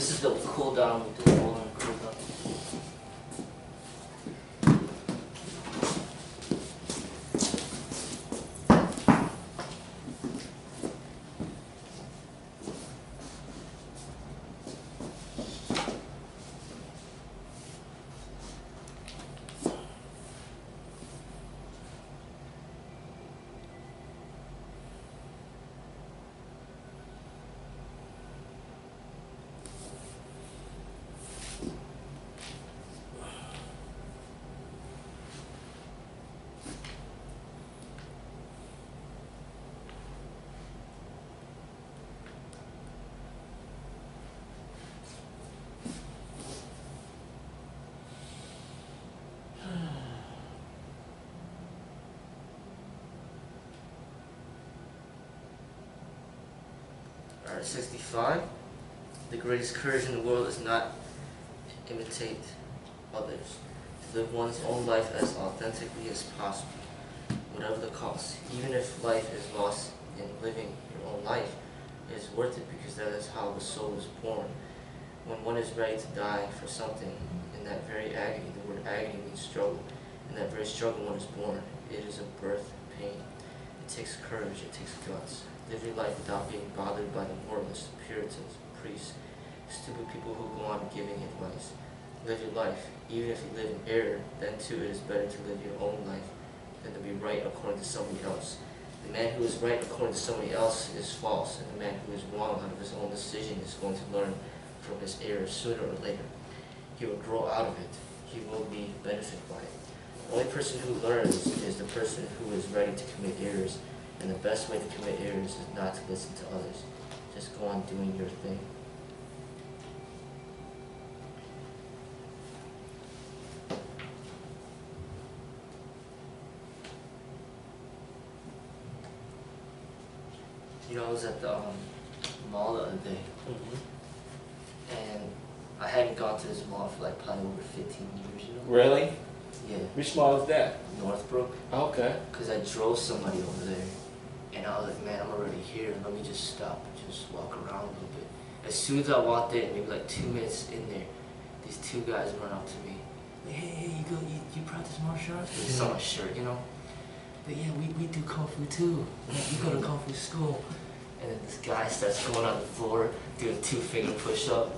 This is the cool down. We do roll and cool down. Alright, 65. The greatest courage in the world is not to imitate others, to live one's own life as authentically as possible, whatever the cost. Even if life is lost in living your own life, it is worth it because that is how the soul is born. When one is ready to die for something, in that very agony, the word agony means struggle, in that very struggle one is born. It is a birth pain. It takes courage, it takes guts. Live your life without being bothered by the moralists, Puritans, priests, stupid people who go on giving advice. Live your life. Even if you live in error, then too it is better to live your own life than to be right according to somebody else. The man who is right according to somebody else is false, and the man who is wrong out of his own decision is going to learn from his error sooner or later. He will grow out of it. He will be benefited by it. The only person who learns is the person who is ready to commit errors. And the best way to commit errors is not to listen to others. Just go on doing your thing. You know, I was at the mall the other day, and I hadn't gone to this mall for like probably over 15 years, you know? Really? Yeah. Which mall is that? Northbrook. Okay. Because I drove somebody over there. And I was like, man, I'm already here. Let me just stop and just walk around a little bit. As soon as I walked in, maybe like 2 minutes in there, these two guys run up to me. Like, hey, you practice martial arts? They saw my shirt, you know? But yeah, we do Kung Fu too. You go to Kung Fu school. And then this guy starts going on the floor, doing 2-finger push-up.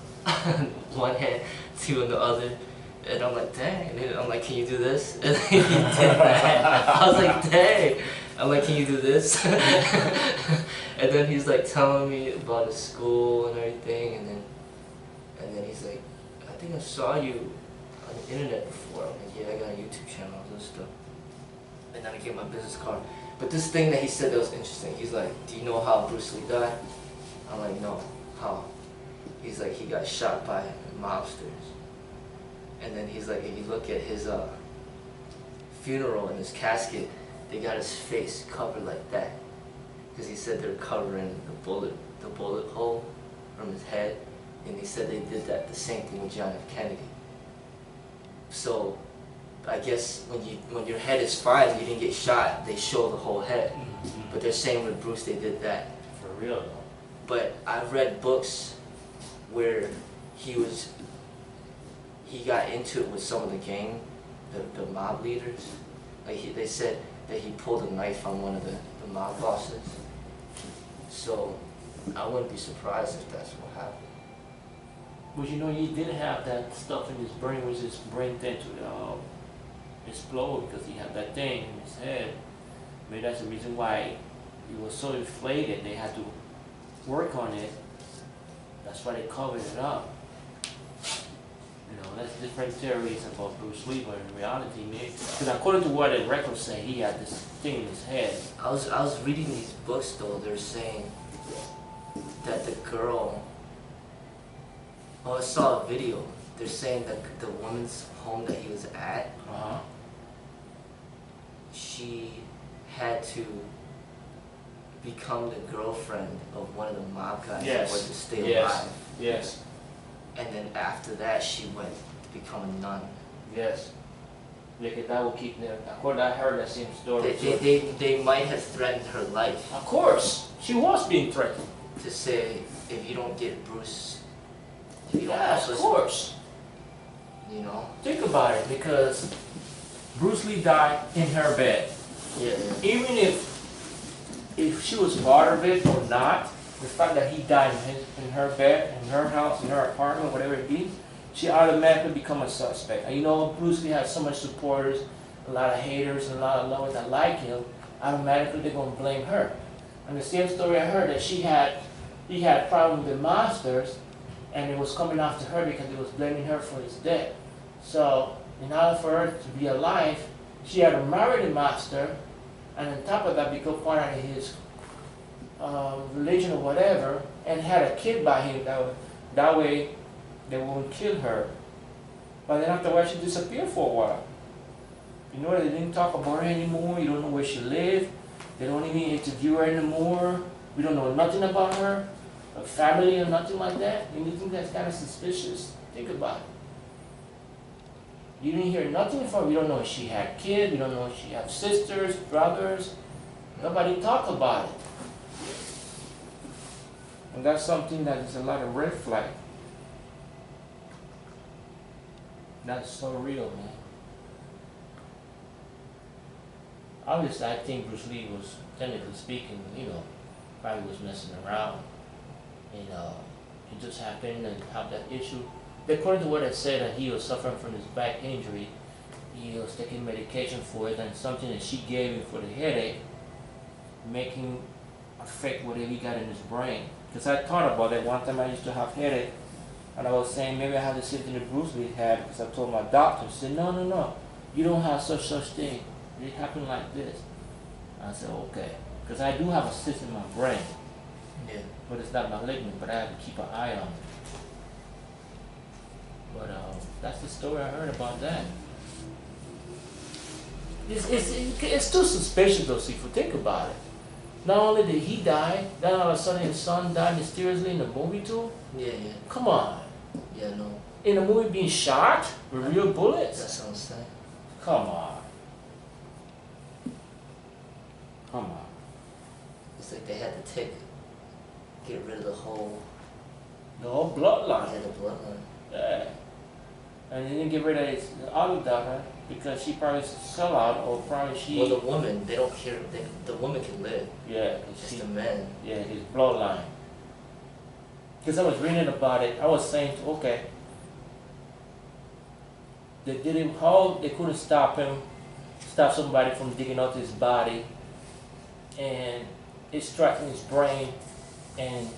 One hand, 2 on the other. And I'm like, dang. And then I'm like, can you do this? And then he did that. I was like, dang. I'm like, can you do this? And then he's like telling me about his school and everything, and then he's like, I think I saw you on the internet before. I'm like, yeah, I got a YouTube channel, all this stuff. And then I gave my business card. But this thing that he said that was interesting, he's like, do you know how Bruce Lee died? I'm like, no, how? He's like, he got shot by mobsters. And then he's like, if you look at his funeral and his casket, they got his face covered like that, because he said they're covering the bullet hole from his head, and he said they did that the same thing with John F. Kennedy. So, I guess when your head is fine and you didn't get shot, they show the whole head. But they're saying with Bruce they did that. For real though. But I've read books where he got into it with some of the gang, the mob leaders. Like they said that he pulled a knife on one of the mob bosses. So I wouldn't be surprised if that's what happened. But you know, he did have that stuff in his brain, which his brain tend to explode because he had that thing in his head. Maybe that's the reason why he was so inflated. They had to work on it. That's why they covered it up. You know, that's different theories about Bruce Lee, but in reality, because according to what the records say, he had this thing in his head. I was reading these books though. They're saying that the girl. Oh, I saw a video. They're saying that the woman's home that he was at, she had to become the girlfriend of one of the mob guys in order to stay alive. Yes. And then after that, she went to become a nun. Yes. Like that will keep them. According to I heard that same story. They might have threatened her life. Of course, she was being threatened. To say, if you don't get Bruce, If you don't Yeah, also, of course. you know. Think about it, because Bruce Lee died in her bed. Yeah. Even if she was part of it or not, the fact that he died in her bed, in her house, in her apartment, whatever it be, she automatically become a suspect. And you know, Bruce Lee has so much supporters, a lot of haters, and a lot of lovers that like him. Automatically, they're gonna blame her. And the same story I heard that he had a problem with the masters, and it was coming after her because it was blaming her for his death. So, in order for her to be alive, she had to marry the master, and on top of that, become part of his religion or whatever, and had a kid by him. That way, they won't kill her. But then afterwards, she disappeared for a while. You know, they didn't talk about her anymore. You don't know where she lived. They don't even interview her anymore. We don't know nothing about her, her family or nothing like that. And you think that's kind of suspicious? Think about it. You didn't hear nothing from her. You don't know if she had kids. You don't know if she had sisters, brothers. Nobody talked about it. And that's something that is a lot of red flag. That's so real, man. Obviously, I think Bruce Lee was, technically speaking, you know, probably was messing around. And it just happened and have that issue. According to what I said, that he was suffering from his back injury. He was taking medication for it, and something that she gave him for the headache, making affect whatever he got in his brain. Because I thought about it. One time I used to have headache, and I was saying maybe I have the same thing that Bruce Lee had, because I told my doctor. She said, no, you don't have such thing. It happened like this. I said, okay. Because I do have a cyst in my brain. Yeah. But it's not malignant, but I have to keep an eye on it. But that's the story I heard about that. It's too suspicious though, see, if you think about it. Not only did he die, then all of a sudden his son died mysteriously in the movie too? Yeah. Come on. Yeah, no. In the movie being shot with real bullets? That sounds sad. Come on. It's like they had to get rid of the whole bloodline. Yeah, the bloodline. Yeah. And they didn't get rid of his other daughter because she probably sell out, or probably she... Well, the woman, they don't care. The woman can live. Yeah. It's the man. Yeah, his bloodline. Because I was reading about it, I was saying, okay, they didn't, how they couldn't stop somebody from digging out his body and extracting his brain and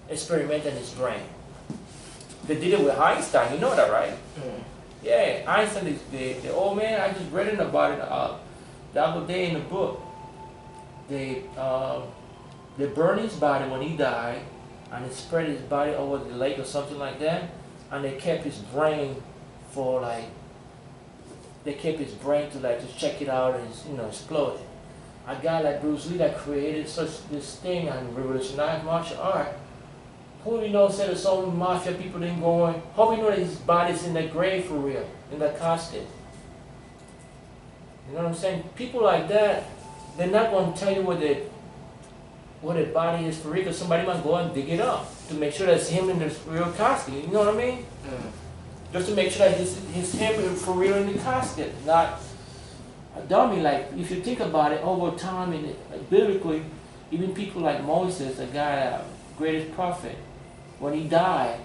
experimenting his brain. They did it with Einstein, you know that, right? Mm. Yeah, Einstein is the old man. I just read about it the other day in the book. They burned his body when he died, and they spread his body over the lake or something like that, and they kept his brain for to just check it out and explode it. A guy like Bruce Lee that created this thing and revolutionized martial art. Who do you know said that some mafia people didn't go in? How do you know that his body's in the grave for real, in the casket? You know what I'm saying? People like that, they're not going to tell you what their body is for real, because somebody might go and dig it up to make sure that's him in the real casket. You know what I mean? Mm. Just to make sure that he's him for real in the casket, not a dummy. Like, if you think about it, over time, biblically, even people like Moses, the guy, greatest prophet, when he died,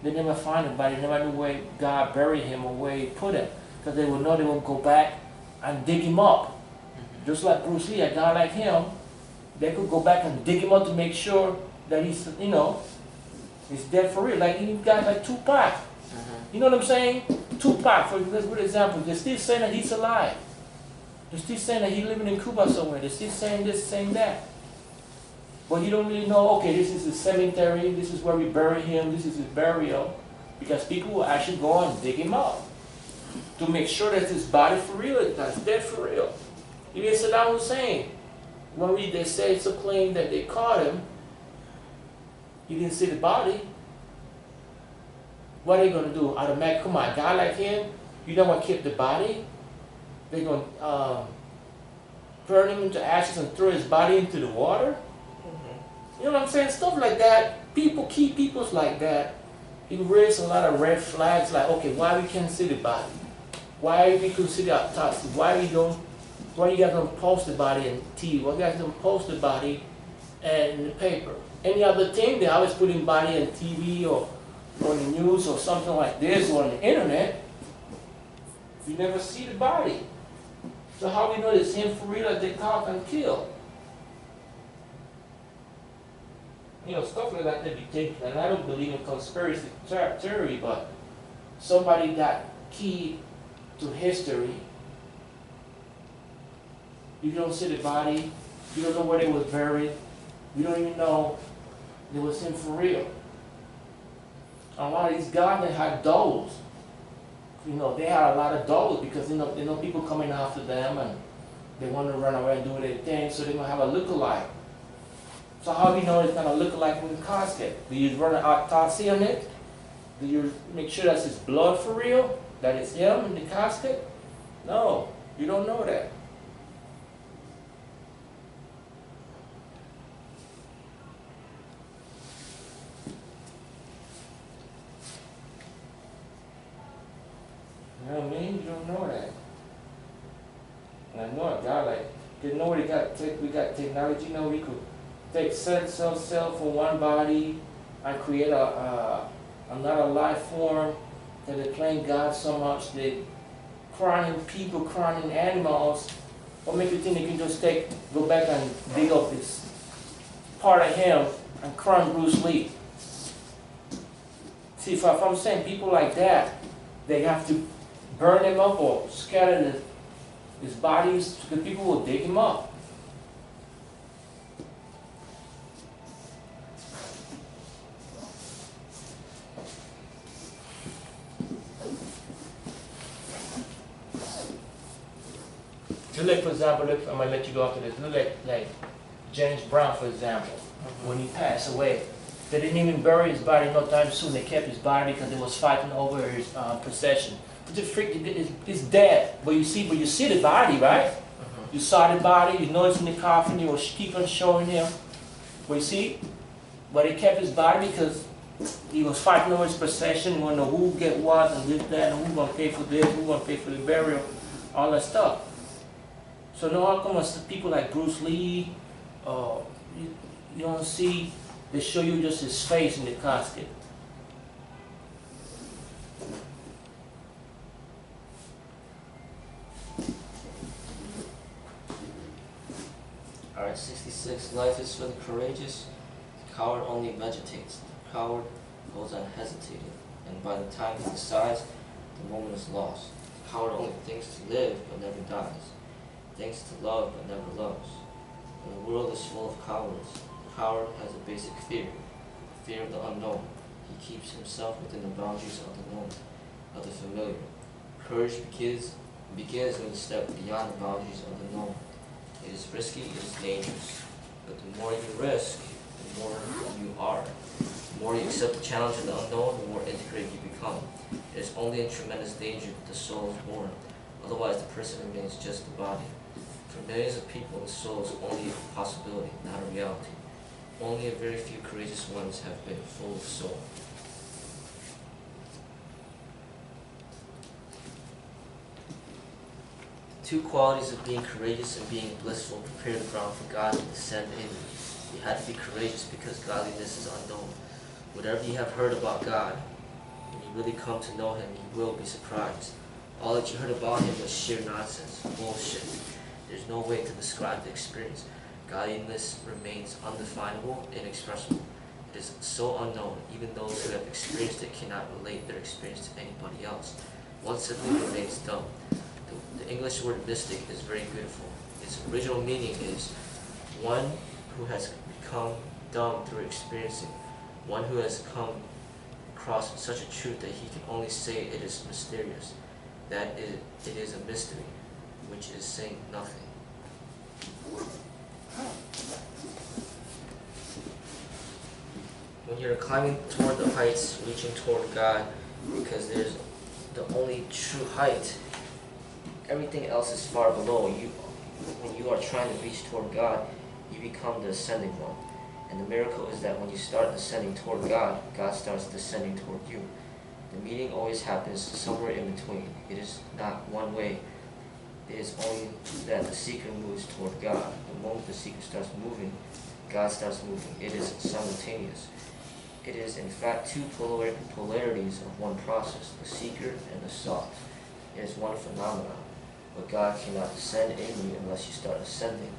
they never find him, but they never knew where God buried him or where he put him, because they would know they would go back and dig him up. Mm-hmm. Just like Bruce Lee, a guy like him, they could go back and dig him up to make sure that he's dead for real. Like even guys like Tupac. You know what I'm saying? Tupac, for a good example, they're still saying that he's alive. They're still saying that he's living in Cuba somewhere. They're still saying this, saying that. But you don't really know, okay, this is the cemetery, this is where we bury him, this is his burial. Because people will actually go and dig him up to make sure that his body for real, that's dead for real. Even Saddam Hussein, when they say it's a claim that they caught him, he didn't see the body. What are they going to do? Automatic, come on, a guy like him, you don't want to keep the body? They're going to burn him into ashes and throw his body into the water? You know what I'm saying? Stuff like that. People keep peoples like that it raised a lot of red flags, like, okay, why we can't see the body? Why we consider autopsy? Why you guys don't post the body in TV? Why you guys don't post the body in the paper? Any other thing, they always put in body on TV or on the news or something like this or on the internet. You never see the body. So how we know it's him for real that they caught and killed? You know, stuff like that they be taken, and I don't believe in conspiracy theory, but somebody got key to history. You don't see the body, you don't know where they was buried, you don't even know it was him for real. A lot of these guys, they had dolls. You know, they had a lot of dolls because they know people coming after them and they want to run away and do their thing, so they're going to have a look-alike. So how do you know it's going to look like in the casket? Do you run an autopsy on it? Do you make sure that's his blood for real? That it's him in the casket? No, you don't know that. You know what I mean? You don't know that. And I know a guy like, you know what we got technology, you know we could take cell from one body and create another life form that they're playing God so much, they crying people, crying animals. What make you think they can just go back and dig up this part of him and clone Bruce Lee? See, if I'm saying people like that, they have to burn him up or scatter his bodies, because people will dig him up. Just like, for example, I'm going to let you go after this. Look like James Brown, for example, when he passed away. They didn't even bury his body no time soon. They kept his body because they was fighting over his possession. But the freak, he's dead. But you see the body, right? You saw the body. You know it's in the coffin. You will keep on showing him. But you see, but they kept his body because he was fighting over his possession. You want to know who get what and this, that, and who's gonna pay for this, who's gonna pay for the burial, all that stuff. So now how come people like Bruce Lee, you don't see, they show you just his face in the casket. Alright, 66. Life is for the courageous. The coward only vegetates. The coward goes on hesitating, and by the time he decides, the moment is lost. The coward only thinks to live, but never dies. Thinks to love, but never loves. And the world is full of cowards. The coward has a basic fear, the fear of the unknown. He keeps himself within the boundaries of the known, of the familiar. Courage begins when you step beyond the boundaries of the known. It is risky, it is dangerous. But the more you risk, the more you are. The more you accept the challenge of the unknown, the more integrated you become. It is only in tremendous danger that the soul is born. Otherwise, the person remains just the body. For millions of people, the soul is only a possibility, not a reality. Only a very few courageous ones have been full of soul. Two qualities of being courageous and being blissful prepare the ground for God to descend in you. You have to be courageous because godliness is unknown. Whatever you have heard about God, when you really come to know Him, you will be surprised. All that you heard about Him was sheer nonsense, bullshit. There's no way to describe the experience. Godliness remains undefinable, inexpressible. It is so unknown, even those who have experienced it cannot relate their experience to anybody else. One simply remains dumb. The English word mystic is very beautiful. Its original meaning is one who has become dumb through experiencing, one who has come across such a truth that he can only say it is mysterious, that it is a mystery, which is saying nothing. When you're climbing toward the heights, reaching toward God, because there's the only true height, everything else is far below you. When you are trying to reach toward God, you become the ascending one. And the miracle is that when you start ascending toward God, God starts descending toward you. The meeting always happens somewhere in between. It is not one way. It is only that the seeker moves toward God. The moment the seeker starts moving, God starts moving. It is simultaneous. It is in fact two polarities of one process, the seeker and the sought. It is one phenomenon, but God cannot descend in you unless you start ascending.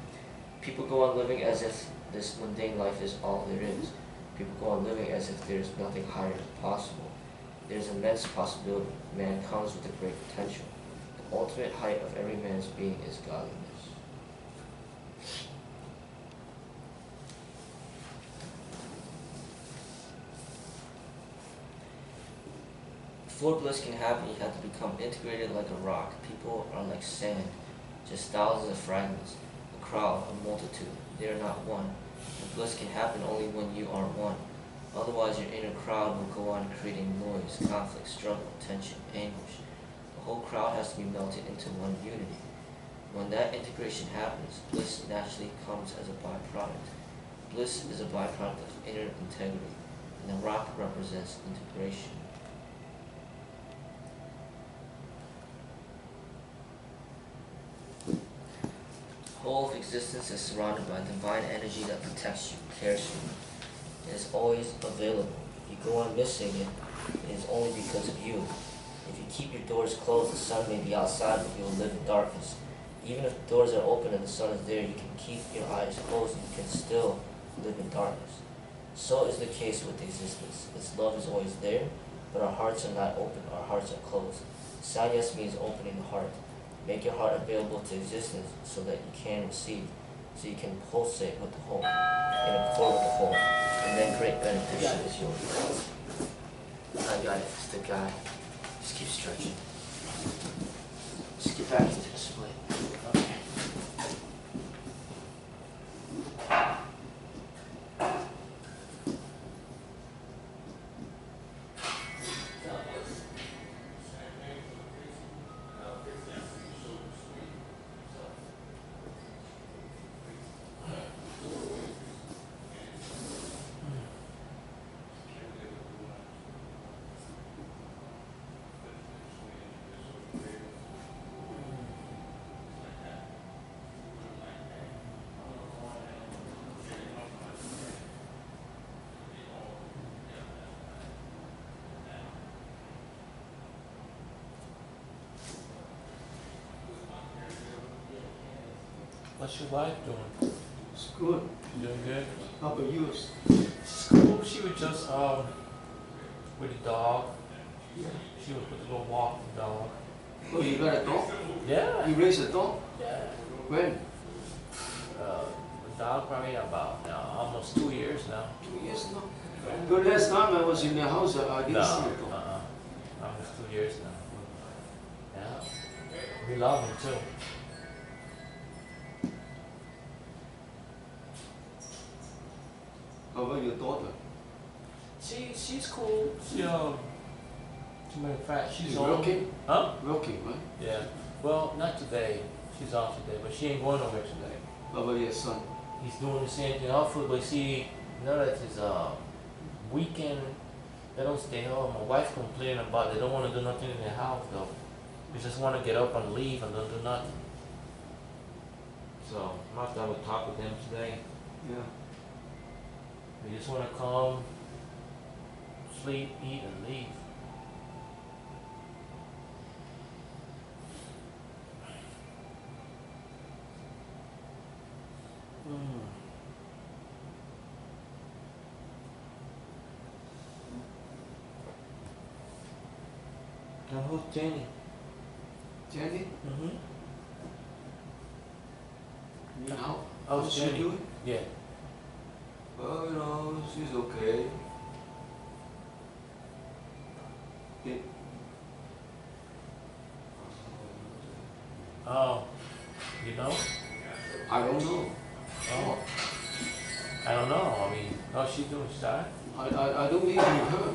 People go on living as if this mundane life is all there is. People go on living as if there is nothing higher possible. There is immense possibility. Man comes with a great potential. The ultimate height of every man's being is godliness. Before bliss can happen, you have to become integrated like a rock. People are like sand, just thousands of fragments. A crowd, a multitude. They are not one. And bliss can happen only when you are one. Otherwise, your inner crowd will go on creating noise, conflict, struggle, tension, anguish. The whole crowd has to be melted into one unity. When that integration happens, bliss naturally comes as a byproduct. Bliss is a byproduct of inner integrity, and the rock represents integration. The whole of existence is surrounded by divine energy that protects you, cares for you. It is always available. If you go on missing it, it is only because of you. If you keep your doors closed, the sun may be outside, but you will live in darkness. Even if the doors are open and the sun is there, you can keep your eyes closed and you can still live in darkness. So is the case with existence. Its love is always there, but our hearts are not open, our hearts are closed. Sannyas means opening the heart. Make your heart available to existence so that you can receive, so you can pulsate with the whole, and accord with the whole, and then great benediction is yours. I got it, it's the guy. Just keep stretching. Just get back into the split. Okay. What's your wife doing? It's good. She doing good? How about yours? She's cool. She was just with the dog. Yeah. She was with the little walking dog. Oh, you got a dog? Yeah. You raised a dog? Yeah. When? The dog probably about almost 2 years now. 2 years now. The last time I was in the house, I didn't see the dog. Almost 2 years now. Yeah. We love him too. How about your daughter? She's cool. Matter of fact, she's She's on. working? Huh? Working, right? Yeah. Well, not today. She's off today, but she ain't going nowhere today. How about your son? He's doing the same thing. Hopefully, but see, now that it's weekend, they don't stay home. My wife complaining about they don't want to do nothing in their house though. They just want to get up and leave and don't do nothing. So I'm after I would talk with them today. Yeah. They just want to come, sleep, eat, and leave. Now who's Jenny? Jenny? Mm-hmm. You know? Oh, How's she Jenny. doing? Yeah. Well, you know, she's okay. Yeah. Oh, you know? I don't know. Oh, I don't know. I mean, how's she doing? She's alright? I don't even her.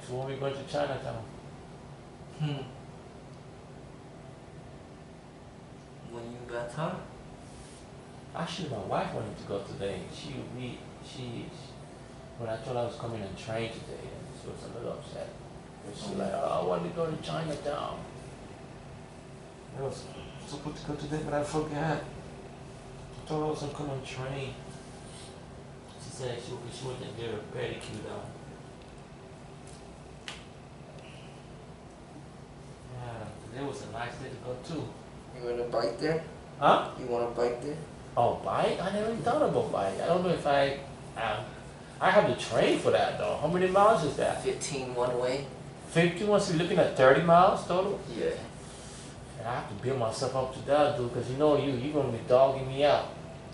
So when we going to Chinatown? When you got time? Actually, my wife wanted to go today. When I told her I was coming on train today, and she was a little upset. She's like, oh, I want to go to Chinatown. I was supposed to go today, but I forgot. I told her I was going to come on train. She said she went to get her pedicure done. Yeah, today was a nice day to go too. You want to bike there? Huh? You want to bike there? Oh, bike? I never even thought about bike. I don't know if I have to train for that though. How many miles is that? 15 one way. 51, so you're looking at 30 miles total? Yeah. I have to build myself up to that, dude, because you know you're going to be dogging me out.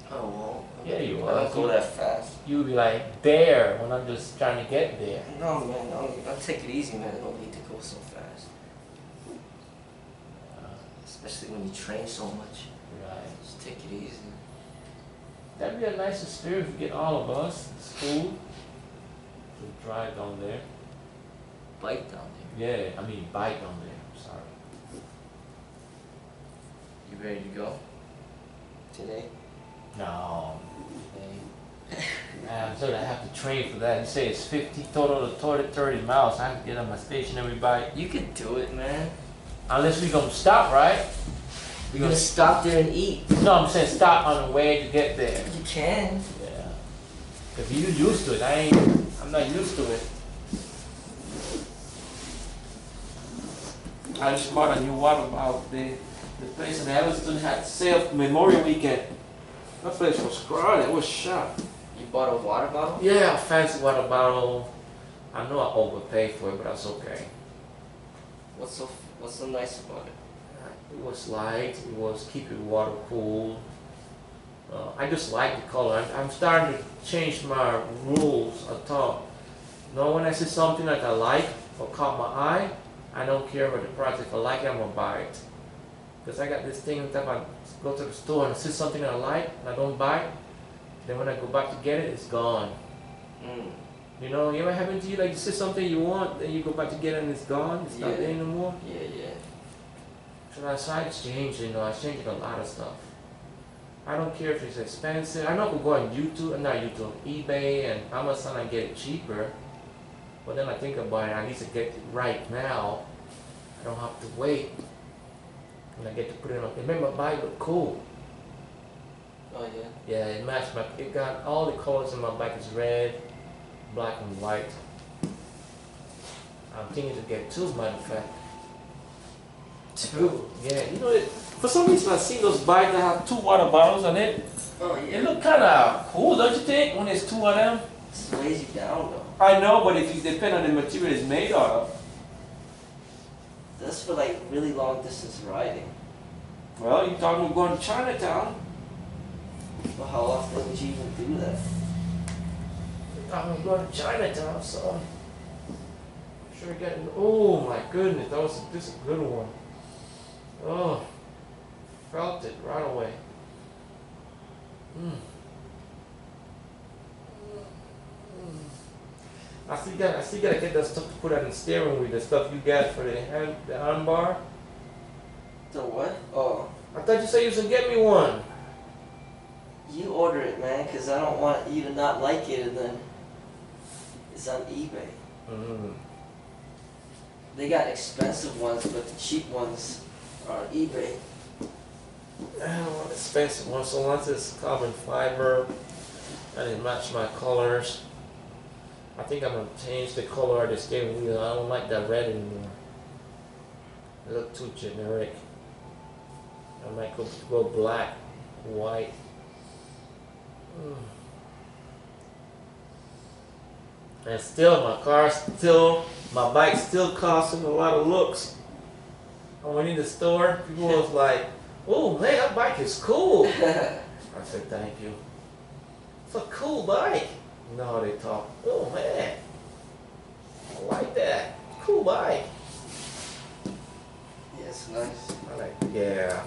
Oh, well. Yeah, you I are. don't go that fast. You'll be like there when I'm just trying to get there. No, man. I'll take it easy, man. I don't need to go so fast. Especially when you train so much. Right. Just take it easy. That'd be a nice experience to get all of us in school to drive down there. Bike down there. Yeah, I mean bike down there. I'm sorry. You ready to go? Today? No. Man, so I have to train for that. You say it's 50 total to 30 miles. I have to get on my stationary bike. You can do it, man. Unless we gonna stop, right? We're gonna stop there and eat. No, I'm saying stop on the way to get there. You can. Yeah. Cause you used to it. I'm not used to it. I just bought a new water bottle. The place in Evanston had sale Memorial Weekend. That place was crowded. It was shut. You bought a water bottle? Yeah, a fancy water bottle. I know I overpaid for it, but that's okay. What's so nice about it? It was light. It was keeping water cool. I just like the color. I'm starting to change my rules. I thought, when I see something that I like or caught my eye, I don't care about the price. If I like it, I'm gonna buy it. Because I got this thing that I go to the store and see something that I like and I don't buy it, then when I go back to get it, it's gone. You know, you ever happen to you, like you see something you want, then you go back to get it and it's gone, it's not there anymore? Yeah. So I changed, I changed a lot of stuff. I don't care if it's expensive. I know I could go on eBay and Amazon and get it cheaper. But then I think about it, I need to get it right now. I don't have to wait. And I get to put it on. Remember, my bike look cool. Oh yeah? Yeah, it matched it got all the colors in my bike. It's red, black and white. I'm thinking to get two, matter of fact. Two? Yeah, for some reason I see those bikes that have two water bottles on it. Oh yeah. It look kind of cool, don't you think, when there's two of them? It weighs you down though. I know, but if you depend on the material it's made out of. That's for like really long distance riding. Well, you're talking about going to Chinatown. Well, how often would you even do that? You're talking about going to Chinatown, so I'm sure getting. Oh my goodness, this is a good one. Oh, felt it right away. I still gotta get that stuff to put on the steering wheel, the stuff you got for the arm bar. The what? Oh. I thought you said you was gonna get me one. You order it, man, because I don't want you to not like it and then it's on eBay. They got expensive ones, but the cheap ones are on eBay. I don't want expensive ones, so once it's carbon fiber and it match my colors. I think I'm gonna change the color of the steering wheel. I don't like that red anymore. It looks too generic. I might go black, white. And still, my bike still costing a lot of looks. I went in the store, people was like, "Oh man, that bike is cool." I said, "Thank you. It's a cool bike." You know how they talk. "Oh man, I like that. Cool bike." Yeah, it's nice. I like, yeah.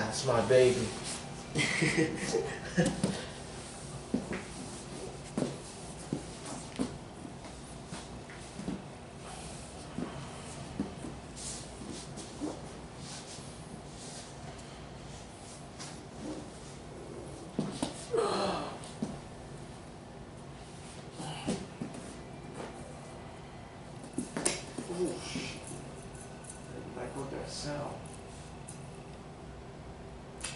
It's my baby. about that sound. Damn.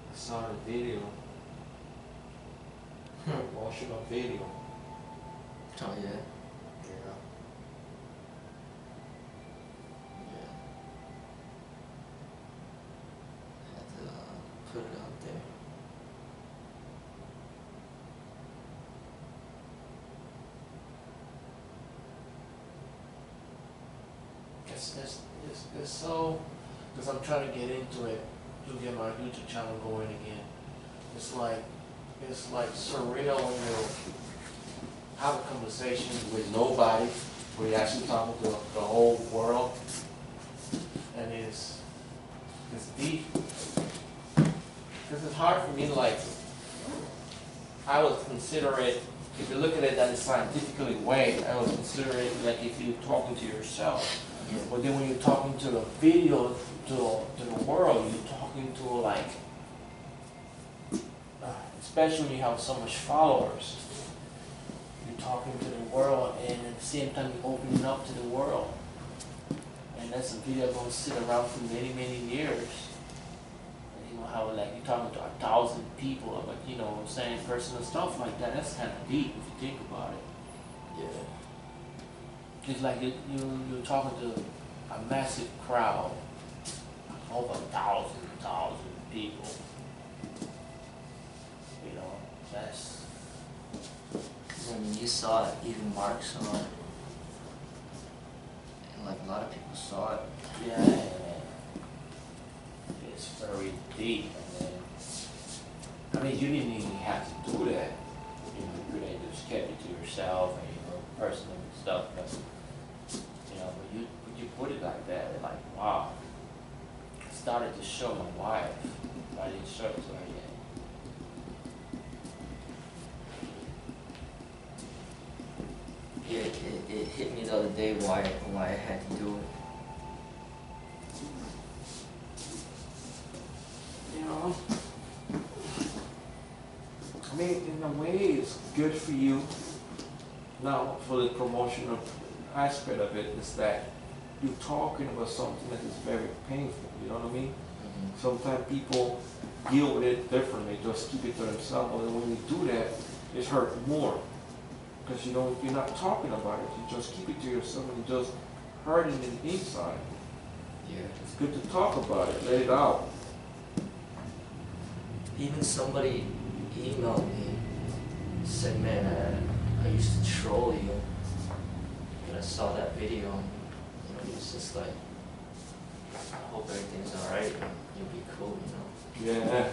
I saw the video. Emotional video. Oh yeah. Yeah. Yeah. Had to put it out there. It's so, because I'm trying to get into it to get my YouTube channel going again. It's like surreal when you have a conversation with nobody, where you're actually talking to the whole world, and it's deep. Because it's hard for me to I would consider it, if you look at it in a scientifically way, I would consider it like if you're talking to yourself. Yeah. But then when you're talking to the video, to the world, you're talking to especially when you have so much followers, you're talking to the world, and at the same time you're opening up to the world. And that's a video going to sit around for many, many years. And you know how you're talking to 1,000 people, about, saying personal stuff like that. That's kind of deep if you think about it. Yeah. It's like you're talking to a massive crowd, over 1,000 people. That's. I mean, you saw it, even Mark saw it. And a lot of people saw it. Yeah, it's very deep. And then, you didn't even have to do that. You could have just kept it to yourself and personal stuff. But you put it like that, and wow. I started to show my wife. I didn't show it to her yet. It hit me the other day why I had to do it. I mean, in a way, it's good for you. Now, for the promotional aspect of it, is that you're talking about something that is very painful. You know what I mean? Mm-hmm. Sometimes people deal with it differently, just keep it to themselves. And when you do that, it's hurt more. Because you're not talking about it. You just keep it to yourself and you're just hurting it inside. Yeah. It's good to talk about it, let it out. Even somebody emailed me, said, man, I used to troll you. And I saw that video, and it's just like, I hope everything's alright and you'll be cool, Yeah,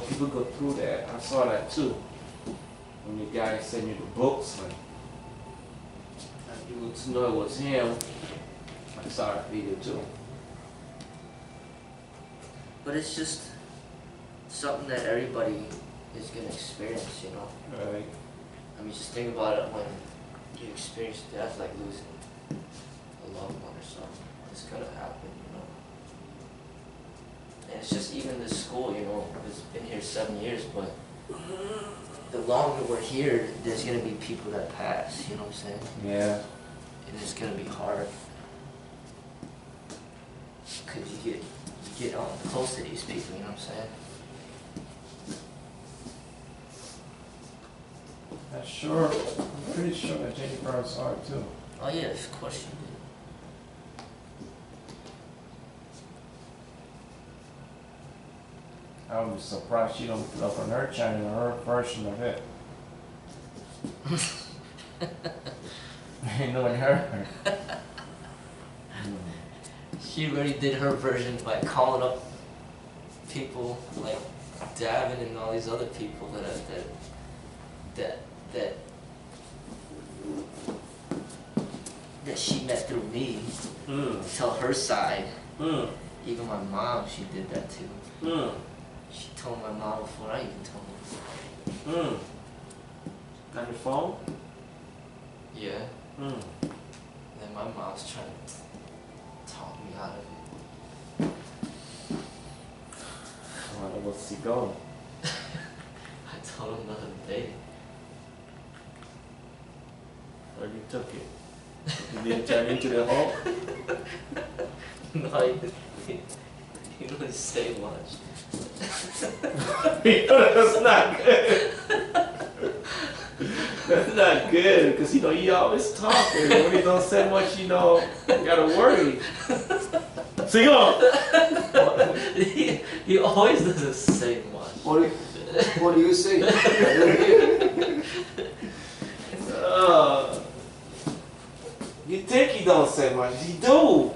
people go through that. I saw that too. When the guy sent you the books, and you would know it was him. I saw that video too. But it's just something that everybody is going to experience, Right. I mean, just think about it when you experience death, like losing a loved one or something. It's going to happen, And it's just even this school, it's been here 7 years, but the longer we're here, there's going to be people that pass, you know what I'm saying? Yeah. and it's gonna be hard because you get close to these people. You know what I'm saying? I'm sure. I'm pretty sure that Jennifer saw it too. Oh yeah, of course you did. I was surprised she don't put up on her channel her version of it. Ain't knowing her. She already did her version by calling up people like Davin and all these other people that she met through me. Tell her side. Even my mom, she did that too. She told my mom before I even told her. Got your phone? Yeah. And then my mom's trying to talk me out of it. I wonder what's he going. I told him the other day. Or you took it. You didn't turn into the hole? No, he didn't say much. That's not good. That's not good, because you know he always talking. When he don't say much, you know, you gotta worry. Sing on. He always doesn't say much. What do you say? You think he don't say much? He do.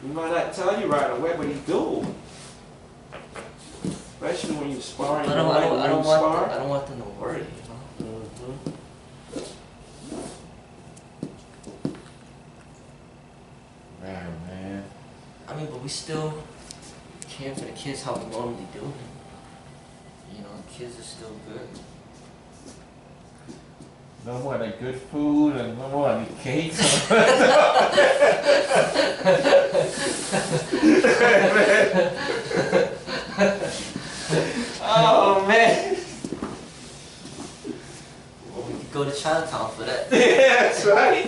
He might not tell you right away, but he do. Especially when you sparring. I don't want them to worry, you know. Man. I mean, but we still care for the kids how we normally do. You know, the kids are still good. No more than good food and no more than cakes. Oh man! Well, we could go to Chinatown for that. Yeah, that's right.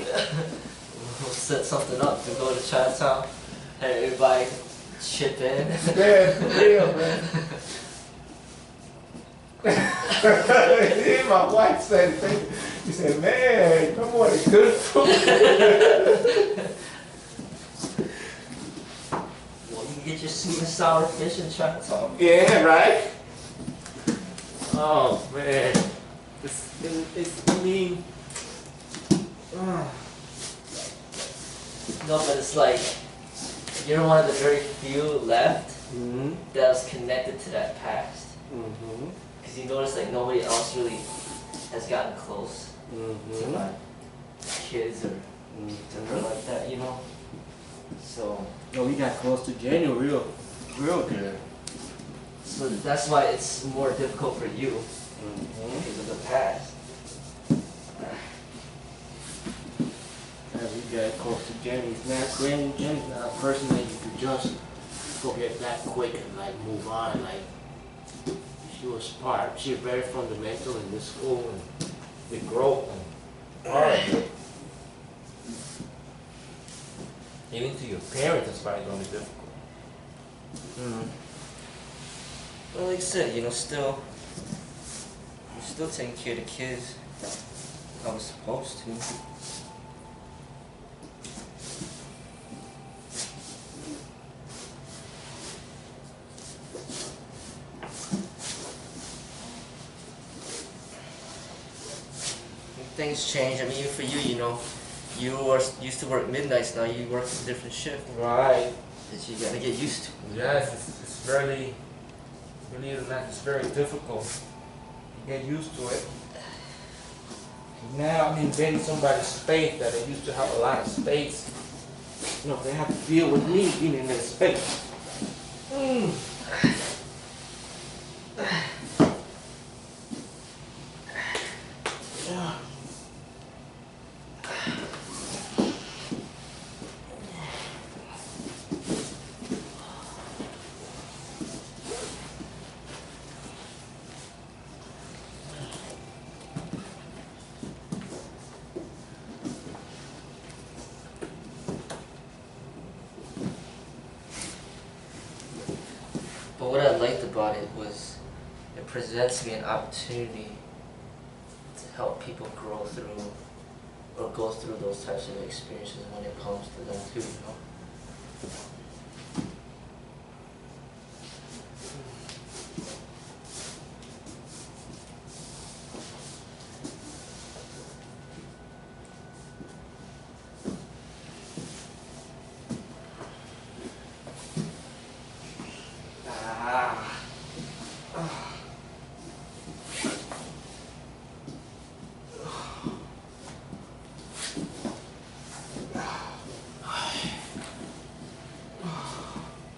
We'll set something up to go to Chinatown. Have everybody chip in. Yeah, for real, man. My wife said, she said, man, no more than good food. Well, you can get your sweet and sour fish in Chinatown. Yeah, right? Oh, man. I mean, No, but it's like, you're one of the very few left that was connected to that past. Because you notice like nobody else really has gotten close to my kids or to her like that, you know? So. no, we got close to January real good. So that's why it's more difficult for you because of the past. Yeah, we got close to January. Jenny's not a person that you could just forget that quick and like move on. Like she was very fundamental in this school and the growth and all of it. Even to your parents, it's probably going to be difficult. Well, like I said, you know, I'm still taking care of the kids I was supposed to. Things change. I mean, even for you, you know, you used to work midnights. Now you work a different shift. Right. That you gotta get used to. Yes, it's really, believe it or not, it's very difficult to get used to it. Now I'm invading somebody's space that they used to have a lot of space. You know, they have to deal with me being in their space. presents me an opportunity to help people grow through or go through those types of experiences when it comes to them too, you know?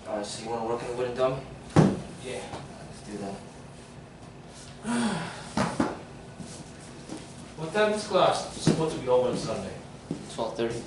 Alright, so you want to work in a wooden dummy? Yeah. Let's do that. What time is class supposed to be over on Sunday? 12:30.